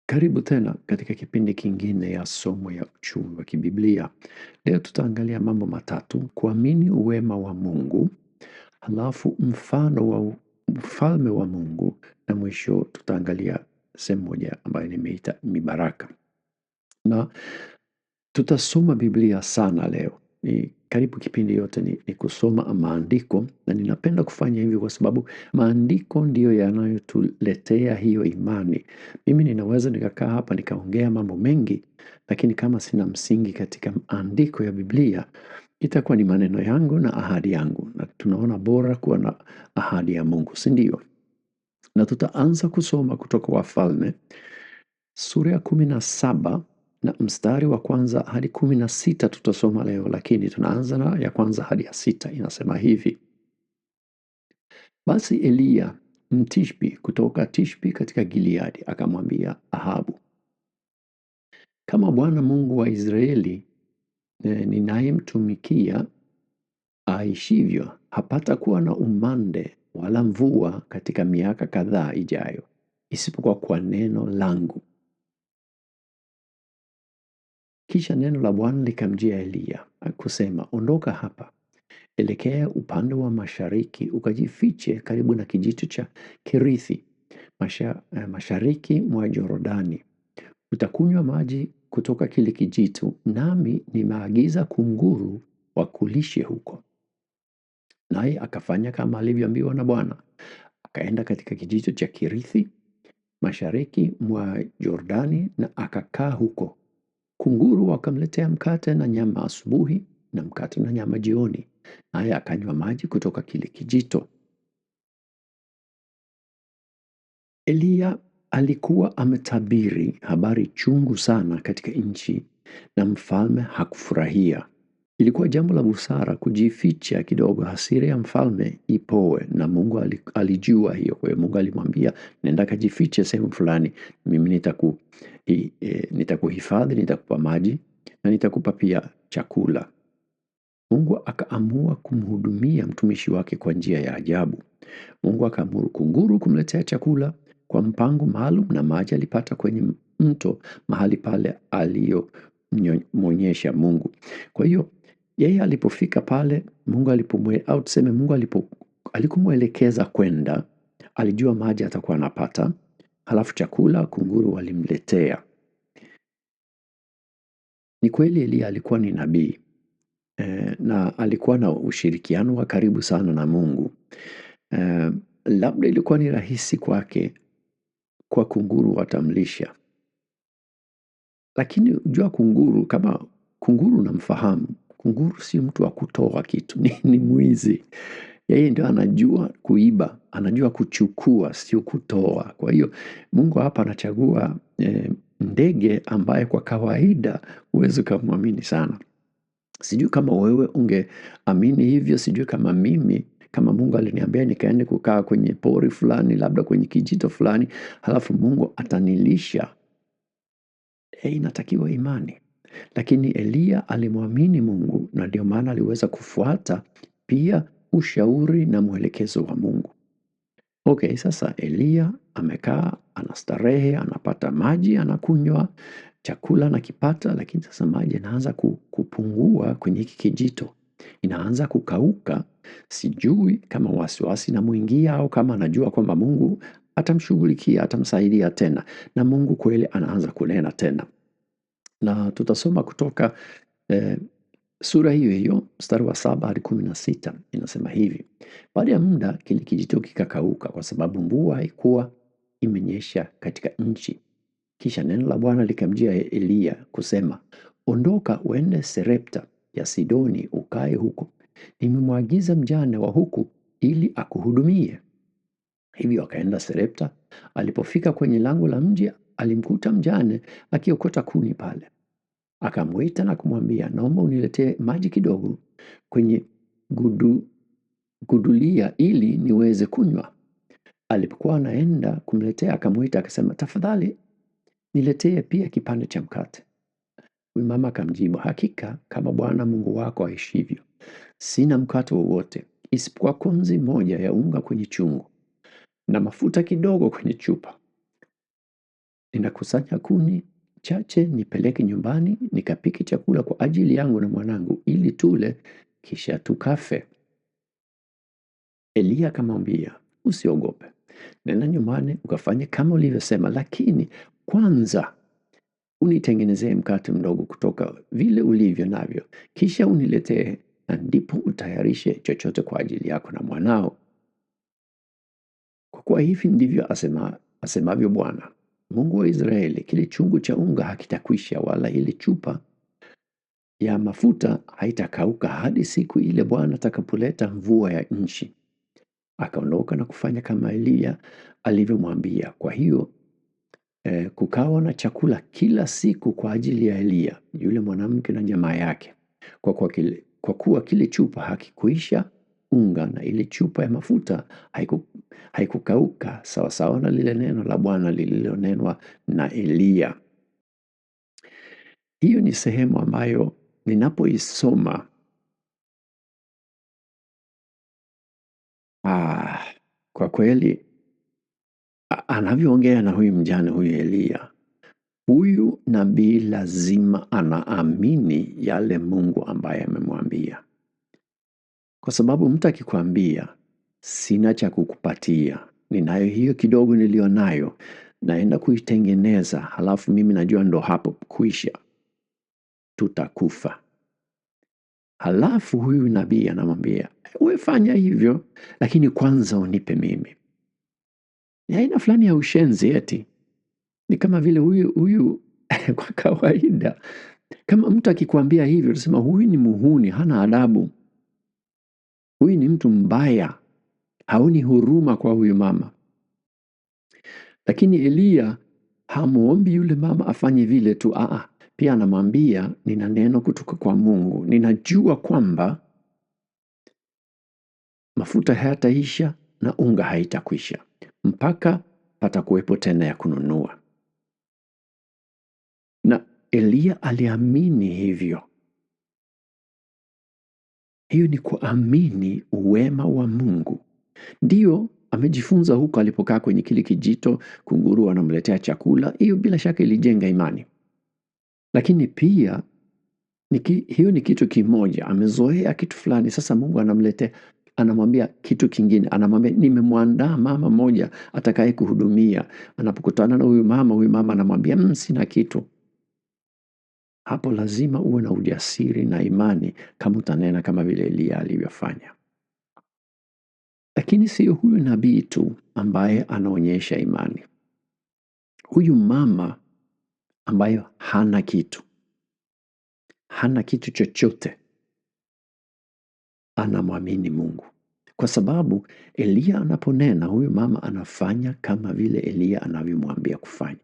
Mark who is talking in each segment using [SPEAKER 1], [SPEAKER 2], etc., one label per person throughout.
[SPEAKER 1] Karibu tena katika kipindi kingine ya somo ya uchumi wa kibiblia. Leo tutaangalia mambo matatu: kuamini uwema wa Mungu, halafu mfano wa ufalme wa Mungu, na mwisho tutaangalia sehemu moja ambayo nimeita mibaraka. Na tutasoma Biblia sana leo. Karibu kipindi yote ni kusoma maandiko, na ninapenda kufanya hivyo kwa sababu maandiko ndiyo yanayotuletea hiyo imani. Mimi ninaweza nikakaa hapa nikaongea mambo mengi, lakini kama sina msingi katika maandiko ya Biblia, itakuwa ni maneno yangu na ahadi yangu, na tunaona bora kuwa na ahadi ya Mungu, si ndio? Na tutaanza kusoma kutoka Wafalme sura ya 17 na mstari wa kwanza hadi 16 tutasoma leo, lakini tunaanza na ya kwanza hadi ya 6. Inasema hivi: Basi Eliya Mtishbi kutoka Tishbi katika Gileadi akamwambia Ahabu, kama Bwana Mungu wa Israeli ninayemtumikia aishivyo, hapata kuwa na umande wala mvua katika miaka kadhaa ijayo, isipokuwa kwa neno langu. Kisha neno la Bwana likamjia Eliya kusema, ondoka hapa, elekea upande wa mashariki, ukajifiche karibu na kijito cha Kerithi, mashariki mwa Yordani. Utakunywa maji kutoka kile kijito, nami nimeagiza kunguru wakulishe huko. Naye akafanya kama alivyoambiwa na Bwana. Akaenda katika kijito cha Kerithi, mashariki mwa Yordani, na akakaa huko. Kunguru wakamletea mkate na nyama asubuhi, na mkate na nyama jioni, naye akanywa maji kutoka kile kijito. Eliya alikuwa ametabiri habari chungu sana katika nchi, na mfalme hakufurahia. Ilikuwa jambo la busara kujificha kidogo hasira ya mfalme ipoe, na Mungu alijua hiyo. Kwa hiyo Mungu alimwambia, nenda kajifiche sehemu fulani, mimi nitakuhifadhi, nitakupa maji na nitakupa pia chakula. Mungu akaamua kumhudumia mtumishi wake kwa njia ya ajabu. Mungu akaamuru kunguru kumletea chakula kwa mpango maalum, na maji alipata kwenye mto mahali pale aliyomwonyesha Mungu. Kwa hiyo yeye alipofika pale, Mungu alikumwelekeza kwenda, alijua maji atakuwa anapata, halafu chakula kunguru walimletea. Ni kweli Eliya alikuwa ni nabii, na alikuwa na ushirikiano wa karibu sana na Mungu. Labda ilikuwa ni rahisi kwake kwa kunguru watamlisha. Lakini jua kunguru, kama kunguru namfahamu, kunguru si mtu wa kutoa kitu, ni mwizi. Yeye ndio anajua kuiba, anajua kuchukua, sio kutoa. Kwa hiyo Mungu hapa anachagua ndege ambaye kwa kawaida huwezi ukamwamini sana. Sijui kama wewe ungeamini hivyo, sijui kama mimi, kama Mungu aliniambia nikaende kukaa kwenye pori fulani, labda kwenye kijito fulani, halafu Mungu atanilisha. Inatakiwa imani. Lakini Eliya alimwamini Mungu, na ndio maana aliweza kufuata pia ushauri na mwelekezo wa Mungu. Okay, sasa Eliya amekaa, anastarehe, anapata maji, anakunywa, chakula anakipata, lakini sasa maji yanaanza kupungua kwenye hiki kijito. Inaanza kukauka. Sijui kama wasiwasi inamuingia au kama anajua kwamba Mungu atamshughulikia, atamsaidia tena, na Mungu kweli anaanza kunena tena. Na tutasoma kutoka sura hiyo hiyo mstari wa 7 hadi 16. Inasema hivi: baada ya muda kile kijito kikakauka, kwa sababu mvua haikuwa imenyesha katika nchi. Kisha neno la Bwana likamjia Eliya kusema, ondoka uende Sarepta ya Sidoni, ukae huko. Nimemwagiza mjane wa huku ili akuhudumie. Hivyo akaenda Sarepta. Alipofika kwenye lango la mji, alimkuta mjane akiokota kuni pale. Akamwita na kumwambia, naomba uniletee maji kidogo kwenye gudulia ili niweze kunywa. Alipokuwa anaenda kumletea, akamwita akasema, tafadhali niletee pia kipande cha mkate. Huyu mama akamjibu, hakika kama Bwana Mungu wako aishivyo, sina mkate wowote isipokuwa konzi moja ya unga kwenye chungu na mafuta kidogo kwenye chupa. ninakusanya kuni chache nipeleke nyumbani nikapike chakula kwa ajili yangu na mwanangu ili tule kisha tukafe. Eliya akamwambia, usiogope. Nenda nyumbani ukafanye kama ulivyosema, lakini kwanza unitengenezee mkate mdogo kutoka vile ulivyo navyo, kisha uniletee, na ndipo utayarishe chochote kwa ajili yako na mwanao. Kwa kuwa hivi ndivyo asemavyo Bwana Mungu wa Israeli, kile chungu cha unga hakitakwisha, wala ile chupa ya mafuta haitakauka hadi siku ile Bwana atakapoleta mvua ya nchi. Akaondoka na kufanya kama Eliya alivyomwambia. Kwa hiyo kukawa na chakula kila siku kwa ajili ya Eliya, yule mwanamke na jamaa yake. Kwa kuwa kile chupa hakikuisha unga na ile chupa ya mafuta haikukauka, sawasawa na lile neno la Bwana lililonenwa na Eliya. Hiyo ni sehemu ambayo ninapoisoma kwa kweli anavyoongea na huyu mjane huyu Eliya, huyu nabii lazima anaamini yale Mungu ambaye amemwambia. Kwa sababu mtu akikwambia sina cha kukupatia, ninayo hiyo kidogo nilionayo, naenda kuitengeneza, halafu mimi najua ndo hapo kuisha, tutakufa. Halafu huyu nabii anamwambia, wewe fanya hivyo, lakini kwanza unipe mimi. Ni aina fulani ya ushenzi eti. Ni kama vile huyu kwa kawaida, kama mtu akikwambia hivyo, unasema huyu ni muhuni, hana adabu. Huyu ni mtu mbaya, haoni huruma kwa huyu mama. Lakini Eliya hamuombi yule mama afanye vile tu, pia anamwambia nina neno kutoka kwa Mungu. Ninajua kwamba mafuta hayataisha na unga haitakwisha mpaka patakuwepo tena ya kununua. Na Eliya aliamini hivyo. Hiyo ni kuamini uwema wa Mungu. Ndiyo, amejifunza huko alipokaa kwenye kile kijito, kunguru anamletea chakula. Hiyo bila shaka ilijenga imani. Lakini pia hiyo ni kitu kimoja. Amezoea kitu fulani, sasa Mungu anamletea, anamwambia kitu kingine. Anamwambia nimemwandaa mama moja atakaye kuhudumia. Anapokutana na huyu mama anamwambia sina kitu. Hapo lazima uwe na ujasiri na imani kama utanena kama vile Eliya alivyofanya. Lakini sio huyu nabii tu ambaye anaonyesha imani. Huyu mama ambayo hana kitu chochote, anamwamini Mungu. Kwa sababu Eliya anaponena, huyu mama anafanya kama vile Eliya anavyomwambia kufanya.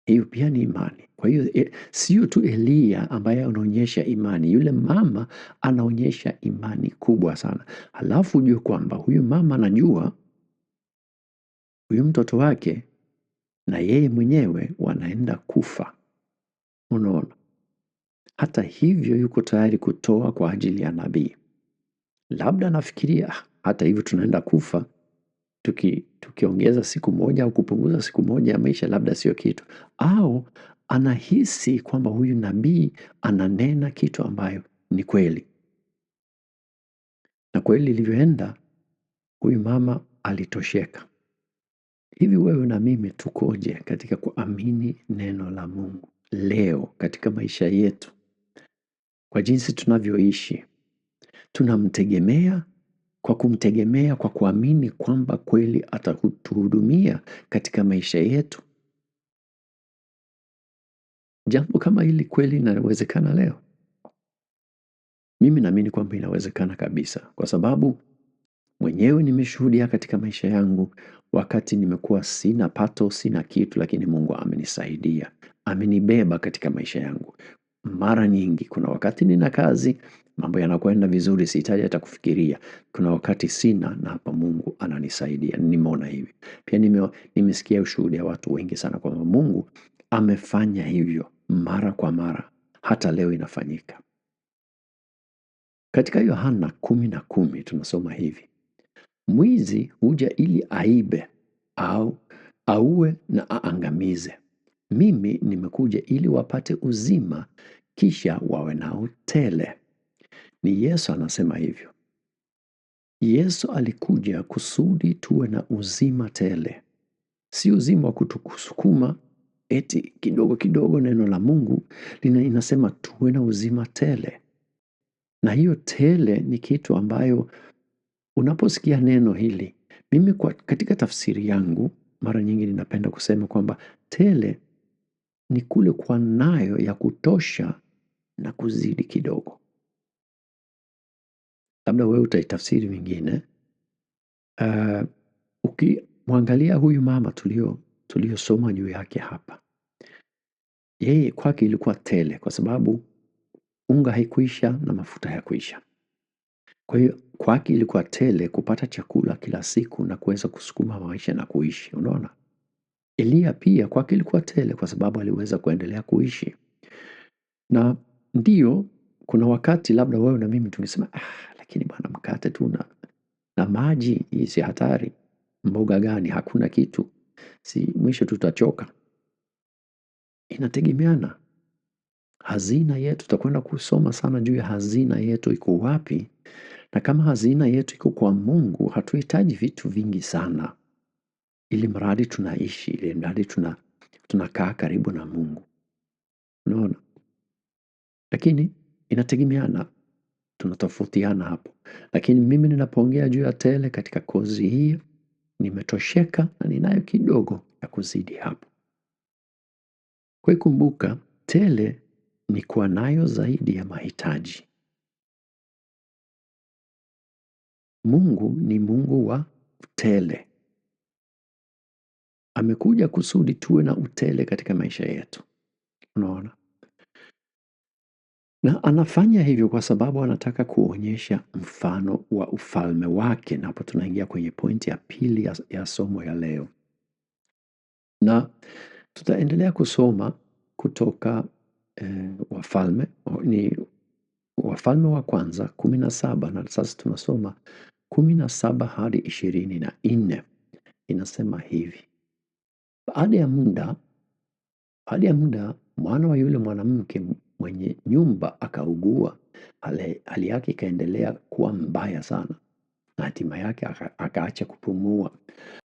[SPEAKER 1] Hiyo pia ni imani. Kwa hiyo sio tu Eliya ambaye anaonyesha imani, yule mama anaonyesha imani kubwa sana. Halafu ujue kwamba huyu mama anajua huyu mtoto wake na yeye mwenyewe wanaenda kufa. Unaona? Hata hivyo yuko tayari kutoa kwa ajili ya nabii. Labda nafikiria hata hivyo tunaenda kufa, tukiongeza siku moja au kupunguza siku moja ya maisha labda sio kitu. Au anahisi kwamba huyu nabii ananena kitu ambayo ni kweli. Na kweli ilivyoenda, huyu mama alitosheka. Hivi wewe na mimi tukoje katika kuamini neno la Mungu leo katika maisha yetu? Kwa jinsi tunavyoishi, tunamtegemea kwa kuamini kwamba kweli atatuhudumia katika maisha yetu. Jambo kama hili kweli inawezekana leo? Mimi naamini kwamba inawezekana kabisa, kwa sababu mwenyewe nimeshuhudia katika maisha yangu wakati nimekuwa sina pato, sina kitu, lakini Mungu amenisaidia. Amenibeba katika maisha yangu. Mara nyingi kuna wakati nina kazi, mambo yanakwenda vizuri, sihitaji hata kufikiria. Kuna wakati sina na hapa Mungu ananisaidia. Nimeona hivi. Pia nimesikia ushuhuda wa watu wengi sana kwamba Mungu amefanya hivyo mara kwa mara. Hata leo inafanyika. Katika Yohana 10:10 tunasoma hivi. Mwizi huja ili aibe au auwe na aangamize. Mimi nimekuja ili wapate uzima, kisha wawe nao tele. Ni Yesu anasema hivyo. Yesu alikuja kusudi tuwe na uzima tele. Si uzima wa kutukusukuma eti kidogo kidogo. Neno la Mungu inasema tuwe na uzima tele. Na hiyo tele ni kitu ambayo unaposikia neno hili, mimi katika tafsiri yangu mara nyingi ninapenda kusema kwamba tele ni kule kuwa nayo ya kutosha na kuzidi kidogo. Labda wewe utaitafsiri vingine. Ukimwangalia huyu mama tuliosoma juu yake hapa, yeye kwake ilikuwa tele kwa sababu unga haikuisha na mafuta hayakuisha. Kwa hiyo kwake ilikuwa tele kupata chakula kila siku na kuweza kusukuma maisha na kuishi. Unaona? Elia pia kwake ilikuwa tele kwa sababu aliweza kuendelea kuishi. Na ndio kuna wakati labda wewe na mimi tungesema lakini bwana, mkate tu na maji, hii si hatari? Mboga gani? Hakuna kitu, si mwisho tutachoka. Inategemeana hazina yetu. Tutakwenda kusoma sana juu ya hazina yetu iko wapi, na kama hazina yetu iko kwa Mungu, hatuhitaji vitu vingi sana, ili mradi tunaishi, ili mradi tunakaa karibu na Mungu. Unaona? Lakini inategemeana, tunatofautiana hapo. Lakini mimi ninapoongea juu ya tele katika kozi hii, nimetosheka na ninayo kidogo ya kuzidi hapo. Kwa hiyo kumbuka, tele ni kuwa nayo zaidi ya mahitaji. Mungu ni Mungu wa tele. Amekuja kusudi tuwe na utele katika maisha yetu. Unaona? Na anafanya hivyo kwa sababu anataka kuonyesha mfano wa ufalme wake. Na hapo tunaingia kwenye pointi ya pili ya somo ya leo. Na tutaendelea kusoma kutoka Wafalme wa kwanza 17, na sasa tunasoma 17 hadi 24. Inasema hivi: baada ya muda mwana wa yule mwanamke mwenye nyumba akaugua. Hali yake ikaendelea kuwa mbaya sana, na hatima yake akaacha kupumua.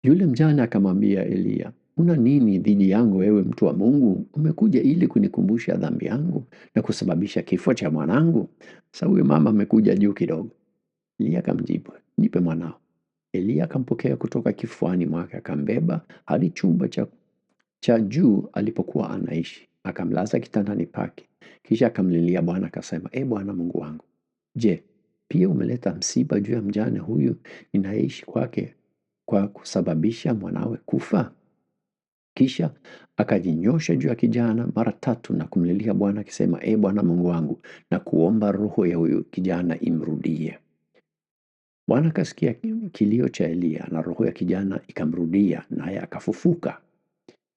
[SPEAKER 1] Yule mjane akamwambia Eliya, una nini dhidi yangu, wewe mtu wa Mungu? Umekuja ili kunikumbusha dhambi yangu na kusababisha kifo cha mwanangu? Sasa huyo mama amekuja juu kidogo. Eliya akamjibu, nipe mwanao. Eliya akampokea kutoka kifuani mwake, akambeba hadi chumba cha juu alipokuwa anaishi, akamlaza kitandani pake. Kisha akamlilia Bwana akasema, Bwana Mungu wangu, je, pia umeleta msiba juu ya mjane huyu ninaishi kwake kwa kusababisha mwanawe kufa? Kisha akajinyosha juu ya kijana mara 3 na kumlilia Bwana akisema, Bwana Mungu wangu, na kuomba roho ya huyu kijana imrudie. Bwana akasikia kilio cha Eliya na roho ya kijana ikamrudia, naye akafufuka.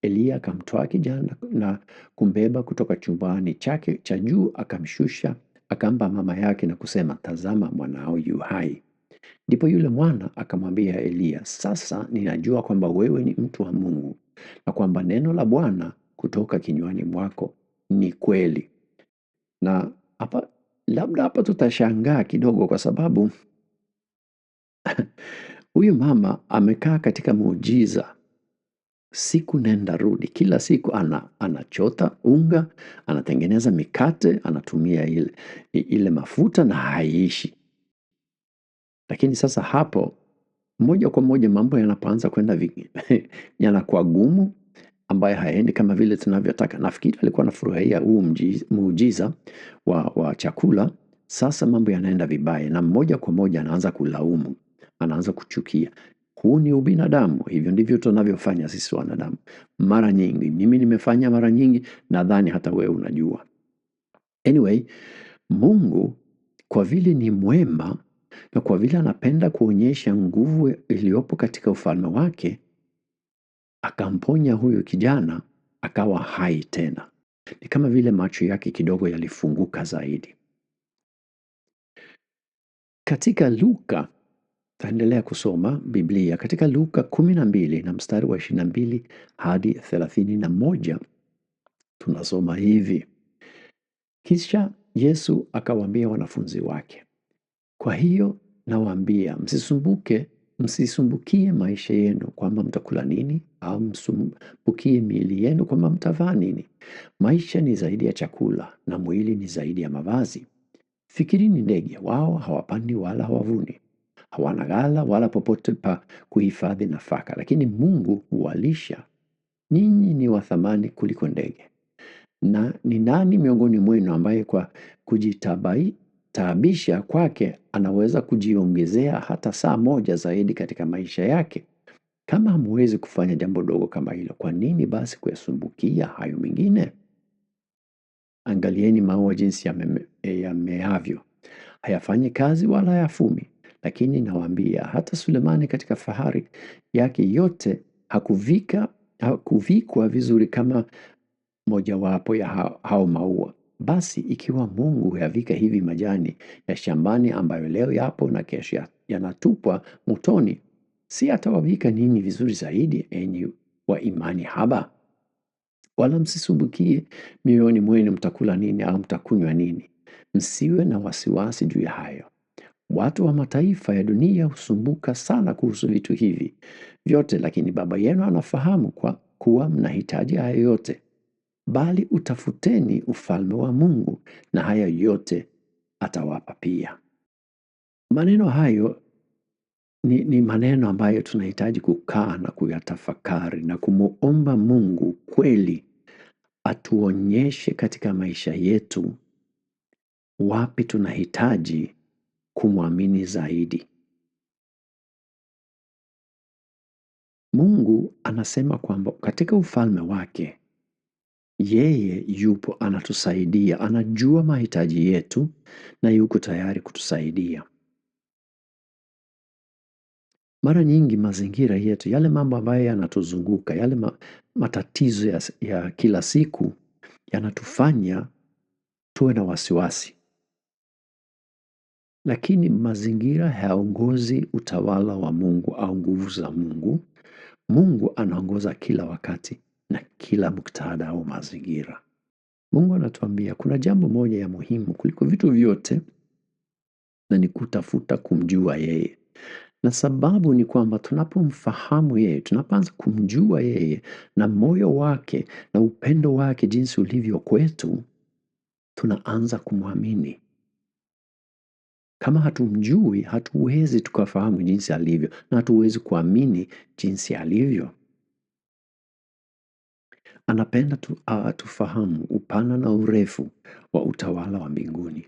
[SPEAKER 1] Eliya akamtoa kijana na kumbeba kutoka chumbani chake cha juu, akamshusha, akampa mama yake na kusema, tazama, mwanao yu hai. Ndipo yule mwana akamwambia Eliya, sasa ninajua kwamba wewe ni mtu wa Mungu na kwamba neno la Bwana kutoka kinywani mwako ni kweli. Na labda hapa tutashangaa kidogo kwa sababu huyu mama amekaa katika muujiza siku nenda rudi. Kila siku anachota unga, anatengeneza mikate, anatumia ile mafuta na haiishi. Lakini sasa hapo moja kwa moja mambo yanapoanza kwenda yanakuwa gumu, ambayo haendi kama vile tunavyotaka. Nafikiri alikuwa anafurahia huu muujiza wa chakula. Sasa mambo yanaenda vibaya, na moja kwa moja anaanza kulaumu, anaanza kuchukia. Huu ni ubinadamu. Hivyo ndivyo tunavyofanya sisi wanadamu mara nyingi. Mimi nimefanya mara nyingi, nadhani hata wewe unajua. Anyway, Mungu kwa vile ni mwema na kwa vile anapenda kuonyesha nguvu iliyopo katika ufalme wake, akamponya huyu kijana akawa hai tena. Ni kama vile macho yake kidogo yalifunguka zaidi. Katika Luka Taendelea kusoma Biblia katika Luka 12 na mstari wa 22 hadi 31. Tunasoma hivi: kisha Yesu akawaambia wanafunzi wake, kwa hiyo nawaambia, msisumbukie maisha yenu kwamba mtakula nini, au msumbukie miili yenu kwamba mtavaa nini. Maisha ni zaidi ya chakula, na mwili ni zaidi ya mavazi. Fikirini ndege, wao hawapandi wala hawavuni, hawana ghala wala popote pa kuhifadhi nafaka, lakini Mungu huwalisha. Ninyi ni wa thamani kuliko ndege. Na ni nani miongoni mwenu ambaye kwa kujitaabisha kwake anaweza kujiongezea hata saa moja zaidi katika maisha yake? Kama hamwezi kufanya jambo dogo kama hilo, kwa nini basi kuyasumbukia hayo mengine? Angalieni maua jinsi yameavyo, hayafanyi kazi wala hayafumi. Lakini nawaambia, hata Sulemani katika fahari yake yote hakuvikwa vizuri kama mojawapo ya hao maua. Basi ikiwa Mungu huyavika hivi majani ya shambani ambayo leo yapo na kesho yanatupwa motoni, si atawavika ninyi vizuri zaidi, enyi wa imani haba? Wala msisumbukie mioyoni mwenu, mtakula nini au mtakunywa nini. Msiwe na wasiwasi juu ya hayo. Watu wa mataifa ya dunia husumbuka sana kuhusu vitu hivi vyote, lakini Baba yenu anafahamu kuwa mnahitaji haya yote. Bali utafuteni ufalme wa Mungu, na haya yote atawapa pia. Maneno hayo ni maneno ambayo tunahitaji kukaa na kuyatafakari na kumuomba Mungu kweli atuonyeshe katika maisha yetu wapi tunahitaji kumwamini zaidi. Mungu anasema kwamba katika ufalme wake yeye yupo, anatusaidia, anajua mahitaji yetu na yuko tayari kutusaidia. Mara nyingi mazingira yetu, yale mambo ambayo yanatuzunguka, yale matatizo ya kila siku yanatufanya tuwe na wasiwasi. Lakini mazingira hayaongozi utawala wa Mungu au nguvu za Mungu. Mungu anaongoza kila wakati na kila muktadha au mazingira. Mungu anatuambia kuna jambo moja ya muhimu kuliko vitu vyote, na ni kutafuta kumjua yeye. Na sababu ni kwamba tunapomfahamu yeye, tunapoanza kumjua yeye na moyo wake na upendo wake jinsi ulivyo kwetu, tunaanza kumwamini. Kama hatumjui, hatuwezi tukafahamu jinsi alivyo, na hatuwezi kuamini jinsi alivyo. Anapenda tufahamu upana na urefu wa utawala wa mbinguni.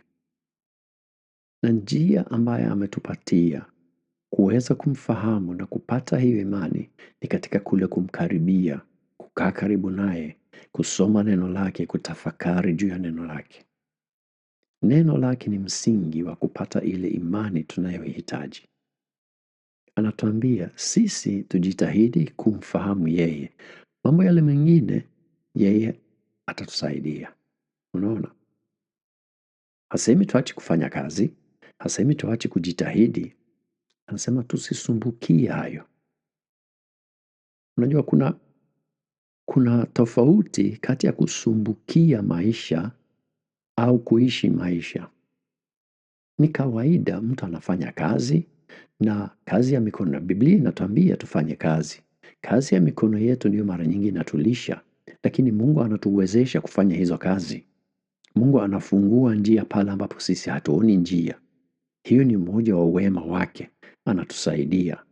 [SPEAKER 1] Na njia ambayo ametupatia kuweza kumfahamu na kupata hiyo imani ni katika kule kumkaribia, kukaa karibu naye, kusoma neno lake, kutafakari juu ya neno lake. Neno lake ni msingi wa kupata ile imani tunayohitaji. Anatuambia sisi tujitahidi kumfahamu yeye. Mambo yale mengine yeye atatusaidia. Unaona? Hasemi tuache kufanya kazi, hasemi tuache kujitahidi. Anasema tusisumbukie hayo. Unajua kuna tofauti kati ya kusumbukia maisha au kuishi maisha. Ni kawaida mtu anafanya kazi, na kazi ya mikono, na Biblia inatuambia tufanye kazi. Kazi ya mikono yetu ndio mara nyingi inatulisha, lakini Mungu anatuwezesha kufanya hizo kazi. Mungu anafungua njia pale ambapo sisi hatuoni njia. Hiyo ni mmoja wa wema wake, anatusaidia.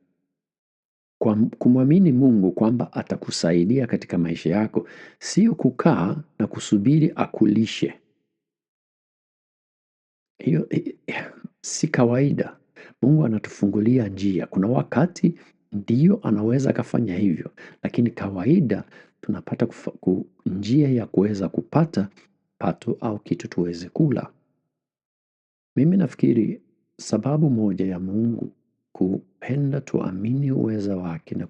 [SPEAKER 1] Kumwamini Mungu kwamba atakusaidia katika maisha yako, sio kukaa na kusubiri akulishe. Hiyo si kawaida. Mungu anatufungulia njia. Kuna wakati ndiyo anaweza akafanya hivyo, lakini kawaida tunapata njia ya kuweza kupata pato au kitu tuweze kula. Mimi nafikiri sababu moja ya Mungu kupenda tuamini uweza wake na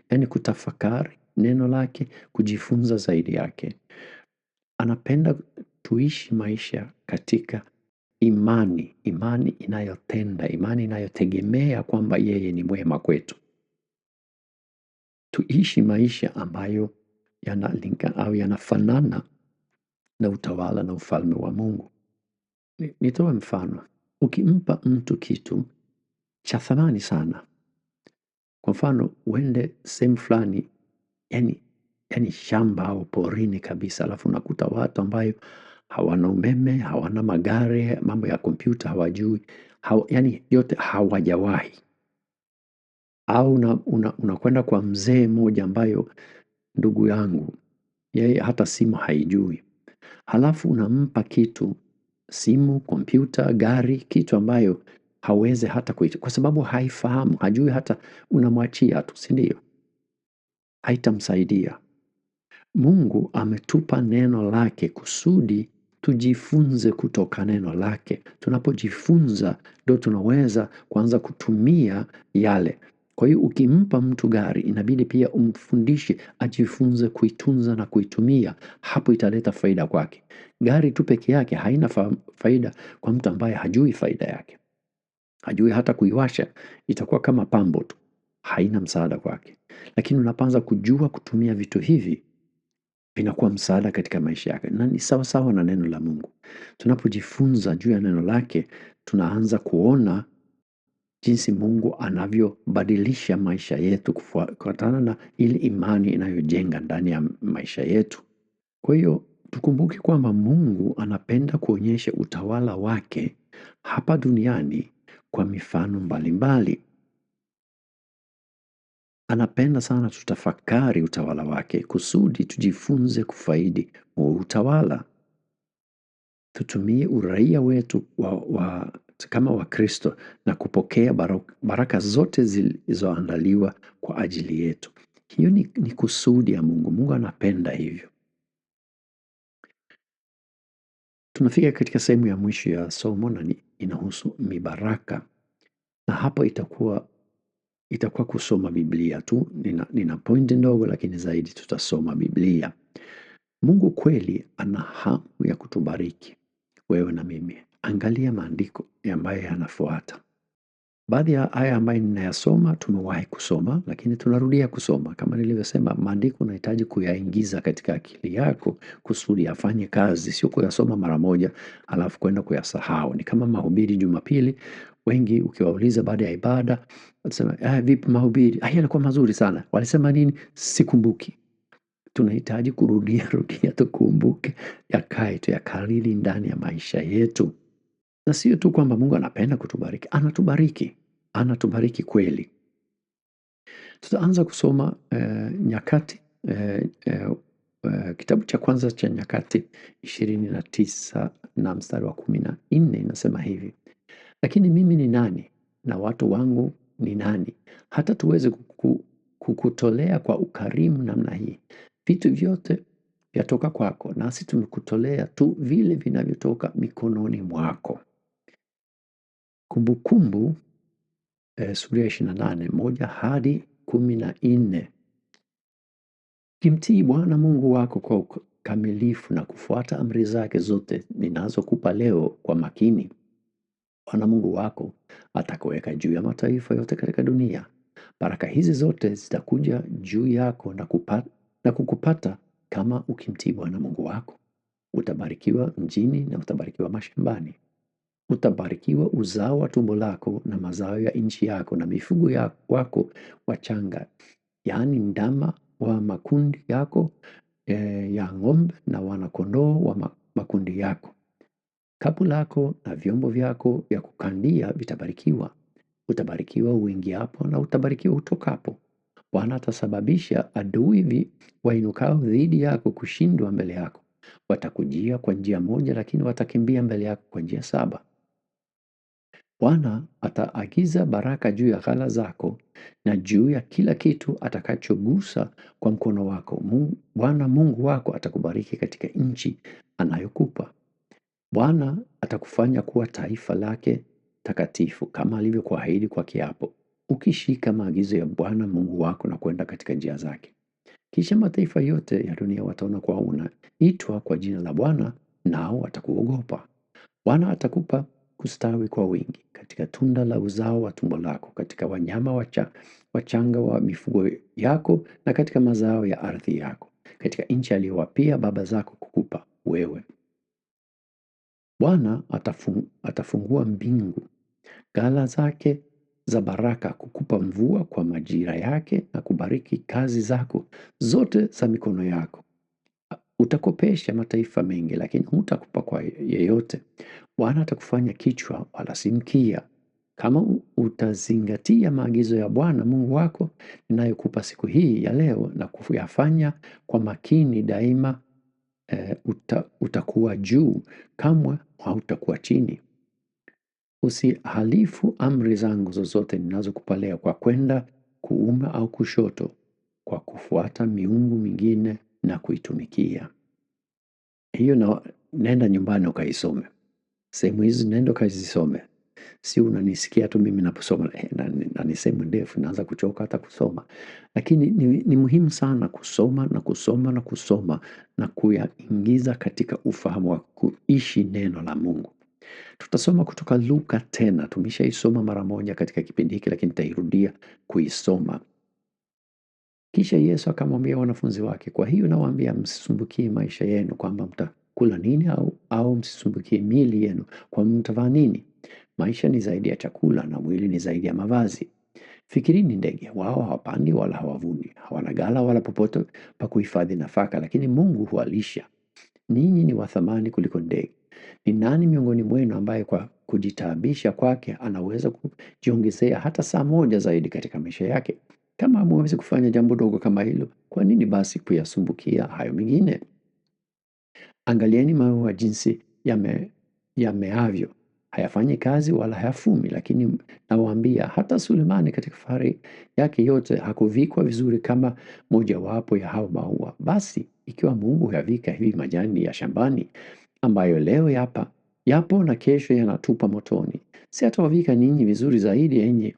[SPEAKER 1] yani kutafakari neno lake, kujifunza zaidi yake. Anapenda tuishi maisha katika imani inayotenda, imani inayotegemea kwamba yeye ni mwema kwetu. Tuishi maisha ambayo yanafanana na utawala na ufalme wa Mungu. Nitoe mfano. Ukimpa mtu kitu cha thamani sana, kwa mfano uende sehemu fulani, yani shamba au porini kabisa, alafu unakuta watu ambayo hawana umeme, hawana magari, mambo ya kompyuta hawajui, yani yote hawajawahi. Au unakwenda kwa mzee mmoja ambayo, ndugu yangu, yeye hata simu haijui. Halafu unampa kitu, simu, kompyuta, gari, kitu ambayo hawezi hata kwa sababu haifahamu, hajui, hata unamwachia tu, si ndio? Haitamsaidia. Mungu ametupa neno lake kusudi tujifunze kutoka neno lake. Tunapojifunza ndio tunaweza kuanza kutumia yale. Kwa hiyo ukimpa mtu gari, inabidi pia umfundishe ajifunze kuitunza na kuitumia. Hapo italeta faida kwake. Gari tu peke yake haina faida kwa mtu ambaye hajui faida yake. Hajui hata kuiwasha, itakuwa kama pambo tu. Haina msaada kwake. Lakini unapoanza kujua kutumia vitu hivi, vinakuwa msaada katika maisha yake. Na ni sawa sawa na neno la Mungu. Tunapojifunza juu ya neno lake, tunaanza kuona jinsi Mungu anavyobadilisha maisha yetu kufuatana na ile imani inayojenga ndani ya maisha yetu. Kwa hiyo tukumbuke kwamba Mungu anapenda kuonyesha utawala wake hapa duniani kwa mifano mbalimbali. Anapenda sana tutafakari utawala wake kusudi tujifunze kufaidi utawala. Tutumie uraia wetu kama Wakristo na kupokea baraka zote zilizoandaliwa kwa ajili yetu. Hiyo ni kusudi ya Mungu. Mungu anapenda hivyo. Tunafika katika sehemu ya mwisho ya somo na inahusu mibaraka. Na hapa itakuwa kusoma Biblia tu. Nina pointi ndogo lakini zaidi tutasoma Biblia. Mungu kweli ana hamu ya kutubariki wewe na mimi. Angalia maandiko ambayo yanafuata. Baadhi ya haya ambayo ninayasoma tumewahi kusoma, lakini tunarudia kusoma. Kama nilivyosema, maandiko unahitaji kuyaingiza katika akili yako kusudi yafanye kazi, sio kuyasoma mara moja alafu kwenda kuyasahau. Ni kama mahubiri Jumapili, wengi ukiwauliza baada ya ibada, watasema, vipi mahubiri? Yalikuwa mazuri sana. Walisema nini? Sikumbuki. Tunahitaji kurudia tukumbuke, yakae tuyakariri ndani ya maisha yetu. Na sio tu kwamba Mungu anapenda kutubariki, anatubariki kweli. Tutaanza kusoma Nyakati, kitabu cha kwanza cha Nyakati 29 na mstari wa 14 inasema hivi: lakini mimi ni nani na watu wangu ni nani hata tuweze kukutolea kwa ukarimu namna hii? Vitu vyote vyatoka kwako, nasi tumekutolea tu vile vinavyotoka mikononi mwako. Kumbukumbu sura ya 28 1 hadi 14. Kimtii Bwana Mungu wako kwa ukamilifu na kufuata amri zake zote ninazokupa leo kwa makini, Bwana Mungu wako atakuweka juu ya mataifa yote katika dunia. Baraka hizi zote zitakuja juu yako na kukupata kama ukimtii Bwana Mungu wako. Utabarikiwa mjini na utabarikiwa mashambani. Utabarikiwa uzao wa tumbo lako na mazao ya nchi yako na mifugo wako wachanga, yaani ndama wa makundi yako ya ng'ombe na wanakondoo wa makundi yako. Kapu lako na vyombo vyako vya kukandia vitabarikiwa. Utabarikiwa uingiapo na utabarikiwa utokapo. Bwana atasababisha adui wainukao dhidi yako kushindwa mbele yako. Watakujia kwa njia moja, lakini watakimbia mbele yako kwa njia 7. Bwana ataagiza baraka juu ya ghala zako na juu ya kila kitu atakachogusa kwa mkono wako. Bwana Mungu wako atakubariki katika nchi anayokupa. Bwana atakufanya kuwa taifa lake takatifu kama alivyokuahidi kwa kiapo, ukishika maagizo ya Bwana Mungu wako na kwenda katika njia zake. Kisha mataifa yote ya dunia wataona kuwa unaitwa kwa jina la Bwana, nao watakuogopa. Bwana atakupa kustawi kwa wingi katika tunda la uzao wa tumbo lako, katika wanyama wachanga wa mifugo yako na katika mazao ya ardhi yako, katika nchi aliyowapia baba zako kukupa wewe. Bwana atafungua mbingu, ghala zake za baraka kukupa mvua kwa majira yake na kubariki kazi zako zote za mikono yako. Utakopesha mataifa mengi, lakini hutakupa kwa yeyote. Bwana atakufanya kichwa wala si mkia. Kama utazingatia maagizo ya Bwana Mungu wako ninayokupa siku hii ya leo na kuyafanya kwa makini daima, utakuwa juu, kamwe hautakuwa chini. Usihalifu amri zangu zozote ninazokupa leo kwa kwenda kuume au kushoto, kwa kufuata miungu mingine na kuitumikia. Hiyo nenda nyumbani ukaisome. Sehemu hizi nenda ukazisome. Si unanisikia tu mimi naposoma na ni sehemu ndefu naanza kuchoka hata kusoma. Lakini ni muhimu sana kusoma na kusoma na kusoma na kuyaingiza katika ufahamu wa kuishi neno la Mungu. Tutasoma kutoka Luka tena. Tumeshaisoma mara moja katika kipindi hiki, lakini nitairudia kuisoma. Kisha Yesu akamwambia wanafunzi wake, kwa hiyo nawaambia msisumbukie maisha yenu kwamba mtakula nini au msisumbukie miili yenu kwamba mtavaa nini. Maisha ni zaidi ya chakula na mwili ni zaidi ya mavazi. Fikirini ndege, wao hawapandi wala hawavuni, hawana ghala wala popote pa kuhifadhi nafaka, lakini Mungu huwalisha. Ninyi ni wa thamani kuliko ndege. Ni nani miongoni mwenu ambaye kwa kujitaabisha kwake anaweza kujiongezea hata saa moja zaidi katika maisha yake? Kama hamwezi kufanya jambo dogo kama hilo, kwa nini basi kuyasumbukia hayo mengine? Angalieni maua jinsi yameavyo, hayafanyi kazi wala hayafumi, lakini nawaambia hata Sulemani katika fahari yake yote hakuvikwa vizuri kama mojawapo ya hao maua. Basi ikiwa Mungu huyavika hivi majani ya shambani ambayo leo yapo na kesho yanatupa motoni, si atawavika ninyi vizuri zaidi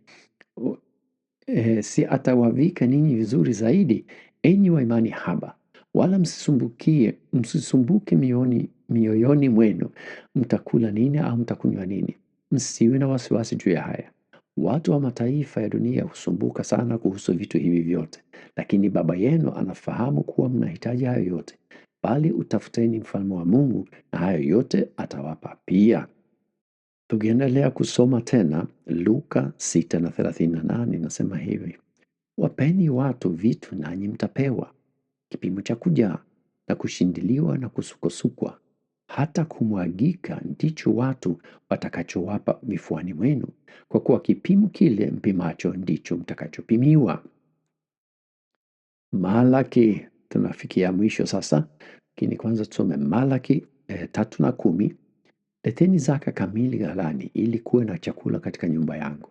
[SPEAKER 1] si atawavika ninyi vizuri zaidi, enyi wa imani haba? Wala msisumbuke mioyoni mwenu, mtakula nini au mtakunywa nini. Msiwe na wasiwasi juu ya haya. Watu wa mataifa ya dunia husumbuka sana kuhusu vitu hivi vyote, lakini Baba yenu anafahamu kuwa mnahitaji hayo yote. Bali utafuteni ufalme wa Mungu na hayo yote atawapa pia. Tukiendelea kusoma tena Luka 6:38 inasema hivi. Wapeni watu vitu nanyi mtapewa, kipimo cha kujaa na kushindiliwa na kusukwa, hata kumwagika ndicho watu watakachowapa vifuani mwenu, kwa kuwa kipimo kile mpimacho ndicho mtakachopimiwa. Malaki, tunafikia mwisho sasa, lakini kwanza tusome Malaki 3:10. Leteni zaka kamili ghalani ili kuwe na chakula katika nyumba yangu.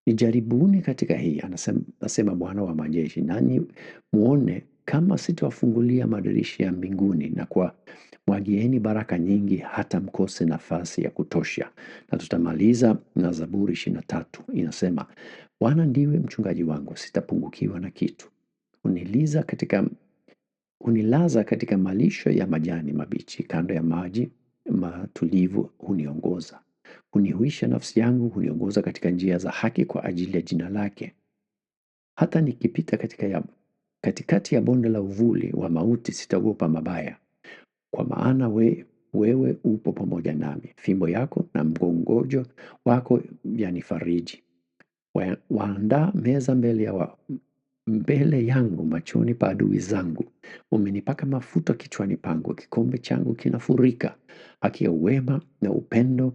[SPEAKER 1] Nijaribuni katika hii, anasema Bwana wa majeshi, nanyi muone kama sitawafungulia madirisha ya mbinguni na kwa mwagieni baraka nyingi hata mkose nafasi ya kutosha. Na tutamaliza na Zaburi 23 inasema, Bwana ndiwe mchungaji wangu, sitapungukiwa na kitu. Hunilaza katika malisho ya majani mabichi, kando ya maji matulivu huniongoza. Hunihuisha nafsi yangu, huniongoza katika njia za haki kwa ajili ya jina lake. Hata nikipita katikati ya bonde la uvuli wa mauti, sitaogopa mabaya, kwa maana wewe upo pamoja nami. Fimbo yako na mgongojo wako yanifariji. Waandaa meza mbele yangu machoni pa adui zangu. Umenipaka mafuta kichwani pangu, kikombe changu kinafurika. Haki ya wema na upendo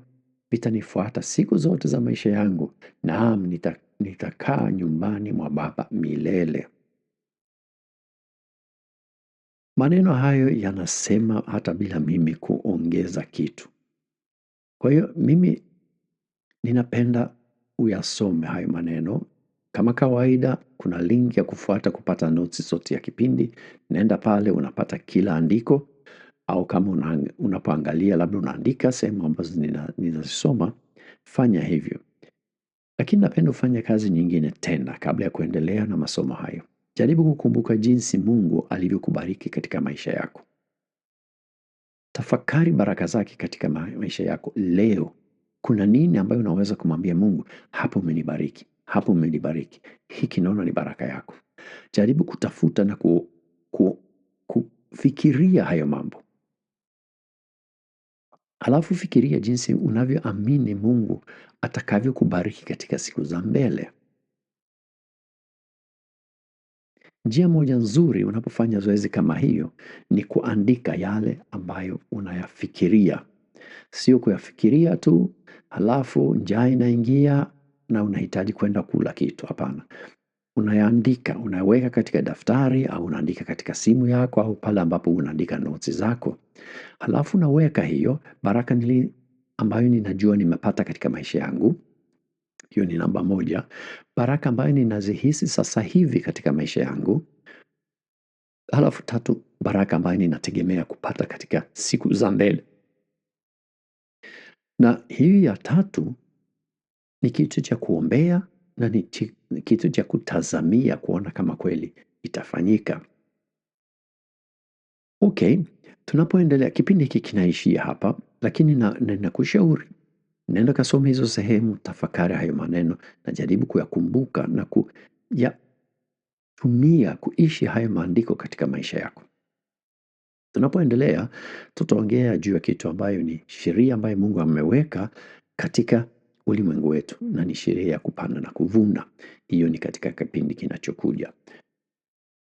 [SPEAKER 1] vitanifuata siku zote za maisha yangu, naam, nitakaa nyumbani mwa Baba milele. Maneno hayo yanasema hata bila mimi kuongeza kitu. Kwa hiyo mimi ninapenda uyasome hayo maneno. Kama kawaida, kuna link ya kufuata kupata notes zote ya kipindi. Nenda pale unapata kila andiko, au kama unapoangalia labda unaandika sehemu ambazo ninazisoma, fanya hivyo. Lakini napenda ufanye kazi nyingine tena kabla ya kuendelea na masomo hayo. Jaribu kukumbuka jinsi Mungu alivyokubariki katika maisha yako. Tafakari baraka zake katika maisha yako leo. Kuna nini ambayo unaweza kumwambia Mungu, hapo umenibariki, hapo umenibariki, hiki naona ni baraka yako. Jaribu kutafuta na kufikiria hayo mambo. Halafu fikiria jinsi unavyoamini Mungu atakavyokubariki katika siku za mbele. Njia moja nzuri unapofanya zoezi kama hiyo ni kuandika yale ambayo unayafikiria. Sio kuyafikiria tu, halafu njaa inaingia na unahitaji kwenda kula kitu, hapana. Unayaandika, unaweka katika daftari au unaandika katika simu yako au pale ambapo unaandika notes zako. Halafu naweka hiyo baraka ambayo ninajua nimepata katika maisha yangu. Hiyo ni namba moja. Baraka ambayo ninazihisi sasa hivi katika maisha yangu. Halafu tatu, baraka ambayo ninategemea kupata katika siku za mbele. Na hii ya tatu ni kitu cha kuombea na ni kitu cha kutazamia kuona kama kweli itafanyika. Okay, tunapoendelea kipindi hiki kinaishia hapa, lakini nakushauri nenda kasome hizo sehemu, tafakari hayo maneno na jaribu kuyakumbuka na kuyatumia kuishi hayo maandiko katika maisha yako. Tunapoendelea tutaongea juu ya kitu ambayo ni sheria ambayo Mungu ameweka katika ulimwengu wetu na ni sheria ya kupanda na kuvuna. Hiyo ni katika kipindi kinachokuja.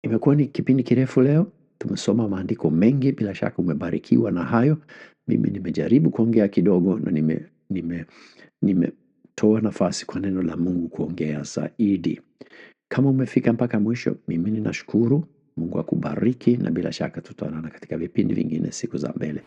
[SPEAKER 1] Imekuwa ni kipindi kirefu leo. Tumesoma maandiko mengi, bila shaka umebarikiwa na hayo. Mimi nimejaribu kuongea kidogo na nimetoa nafasi kwa neno la Mungu kuongea zaidi. Kama umefika mpaka mwisho, mimi ninashukuru. Mungu akubariki na bila shaka tutaonana katika vipindi vingine siku za mbele.